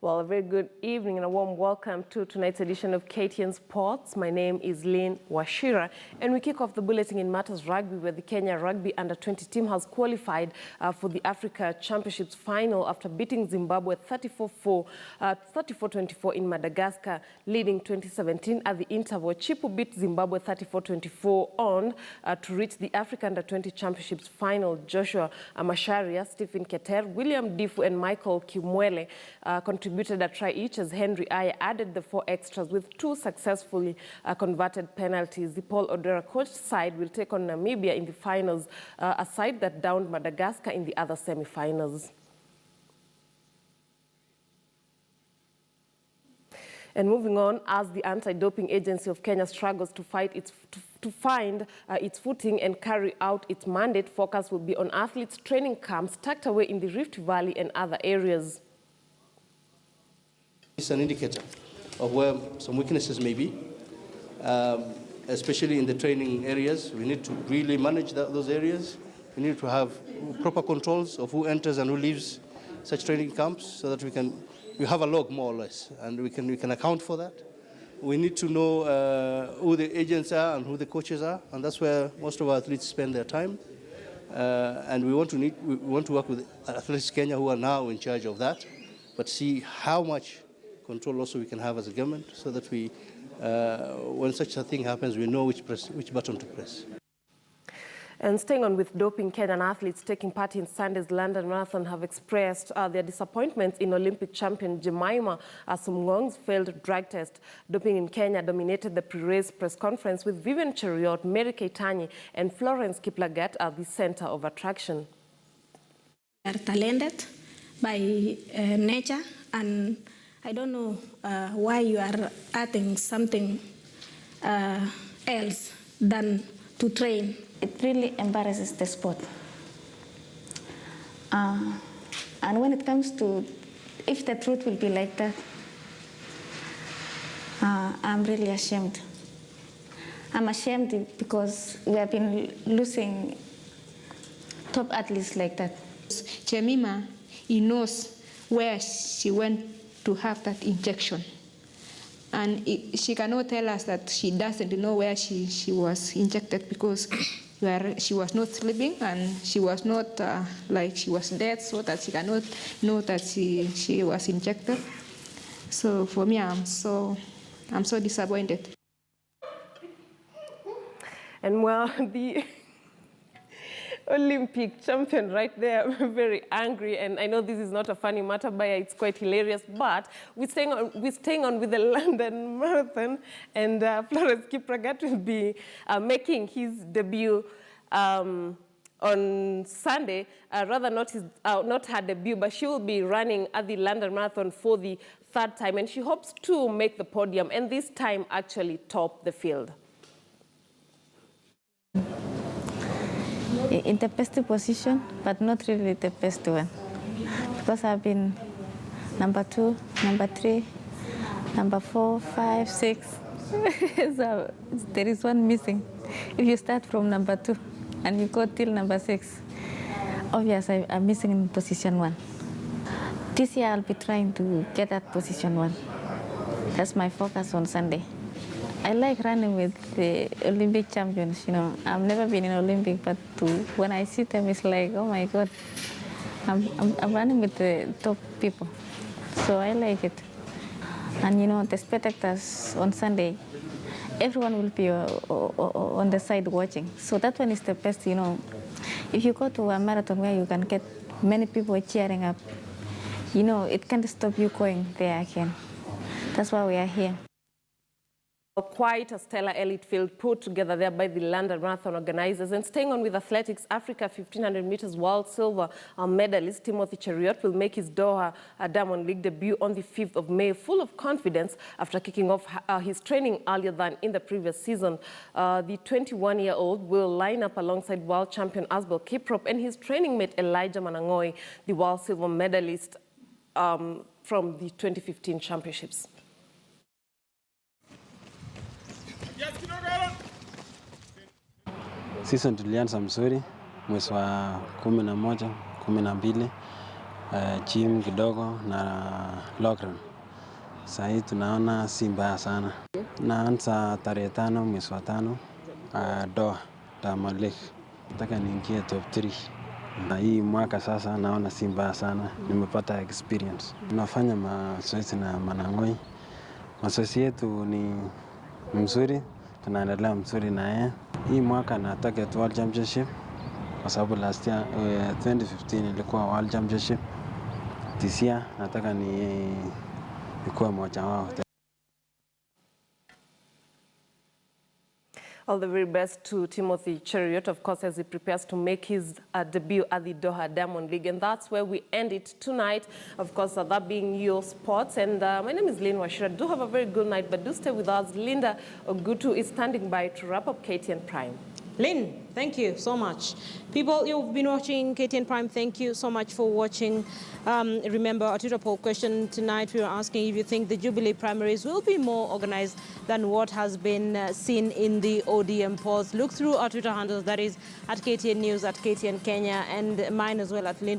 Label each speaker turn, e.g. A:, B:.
A: Well, a very good evening and a warm welcome to tonight's edition of Keitany and Sports. My name is Lynn Washira, and we kick off the bulletin in matters rugby, where the Kenya Rugby Under-20 team has qualified for the Africa Championships final after beating Zimbabwe 34-24 in Madagascar, leading 2017 at the interval. Chipu beat Zimbabwe 34-24 on to reach the Africa Under-20 Championships final. Joshua Masharia, Stephen Keter, William Difu, and Michael Kimwele contributed a try each, as Henry Aya added the 4 extras with 2 successfully converted penalties. The Paul Odera coached side will take on Namibia in the finals, a side that downed Madagascar in the other semi-finals. And moving on, as the Anti-Doping Agency of Kenya struggles to find its footing and carry out its mandate, focus will be on athletes' training camps tucked away in the Rift Valley and other areas.
B: It's an indicator of where some weaknesses may be, especially in the training areas. We need to really manage those areas. We need to have proper controls of who enters and who leaves such training camps, so that we have a log more or less, and we can account for that. We need to know who the agents are and who the coaches are, and that's where most of our athletes spend their time. And we want to work with Athletes Kenya, who are now in charge of that, but see how much control also we can have as a government, so that we, when such a thing happens, we know which button to press.
A: And staying on with doping, Kenyan athletes taking part in Sunday's London Marathon have expressed their disappointments in Olympic champion Jemima Sumgong's failed drug test. Doping in Kenya dominated the pre-race press conference, with Vivian Cheruiyot, Keitany and Florence Kiplagat at the center of attraction.
C: We are talented by nature, and I don't know why you are adding something else than to train.
D: It really embarrasses the sport. And when it comes to, if the truth will be like that, I'm really ashamed. I'm ashamed because we have been losing top athletes like that.
E: Jemima, he knows where she went to have that injection. And she cannot tell us that she doesn't know where she was injected, because she was not sleeping and she was not like she was dead, so that she cannot know that she was injected. So for me, I'm so disappointed.
A: And well, the Olympic champion right there, very angry, and I know this is not a funny matter, but it's quite hilarious. But we're staying on with the London Marathon, and Florence Kiplagat will be making his debut on Sunday. Rather not her debut, but she will be running at the London Marathon for the 3rd time, and she hopes to make the podium, and this time actually top the field.
D: In the best position, but not really the best one, because I've been number 2, number 3, number 4, 5, 6. So there is one missing. If you start from number 2 and you go till number 6, obviously I'm missing in position 1. This year I'll be trying to get at position 1. That's my focus on Sunday. I like running with the Olympic champions, you know. I've never been in Olympic, but when I see them, it's like, oh my God, I'm running with the top people. So I like it. And you know, the spectators on Sunday, everyone will be on the side watching. So that one is the best, you know. If you go to a marathon where you can get many people cheering up, you know, it can't stop you going there again. That's why we are here.
A: Quite a stellar elite field put together there by the London Marathon organizers. And staying on with athletics, Africa 1500 meters world silver medalist Timothy Cheruiyot will make his Doha Diamond League debut on the 5th of May, full of confidence after kicking off his training earlier than in the previous season. The 21-year-old will line up alongside world champion Asbel Kiprop and his training mate Elijah Manangoi, the world silver medalist from the 2015 championships.
F: Season tulianza mzuri mwezi wa 11, 12 gym kidogo na lockdown. Sasa hii tunaona si mbaya sana. Naanza tarehe 5 mwezi wa 5 Doha, Diamond League. Nataka niingie top 3. Na hii mwaka sasa naona si mbaya sana. Nimepata experience. Tunafanya mazoezi na Manang'oi. Mazoezi yetu ni mzuri, tunaendelea mzuri na yeye. Hii mwaka nataka World Championship kwa sababu last year 2015 ilikuwa World Championship. This year nataka nikuwe mmoja wao.
A: All the very best to Timothy Cheruiyot, of course, as he prepares to make his debut at the Doha Diamond League. And that's where we end it tonight. Of course, that being your sports. And my name is Lynn Washira. Do have a very good night, but do stay with us. Linda Ogutu is standing by to wrap up Keitany Prime.
G: Lynn, thank you so much. People, you've been watching Keitany Prime. Thank you so much for watching. Remember, our Twitter poll question tonight, we were asking if you think the Jubilee primaries will be more organized than what has been seen in the ODM polls. Look through our Twitter handles, that is at KTN News, at KTN Kenya, and mine as well at Lynn.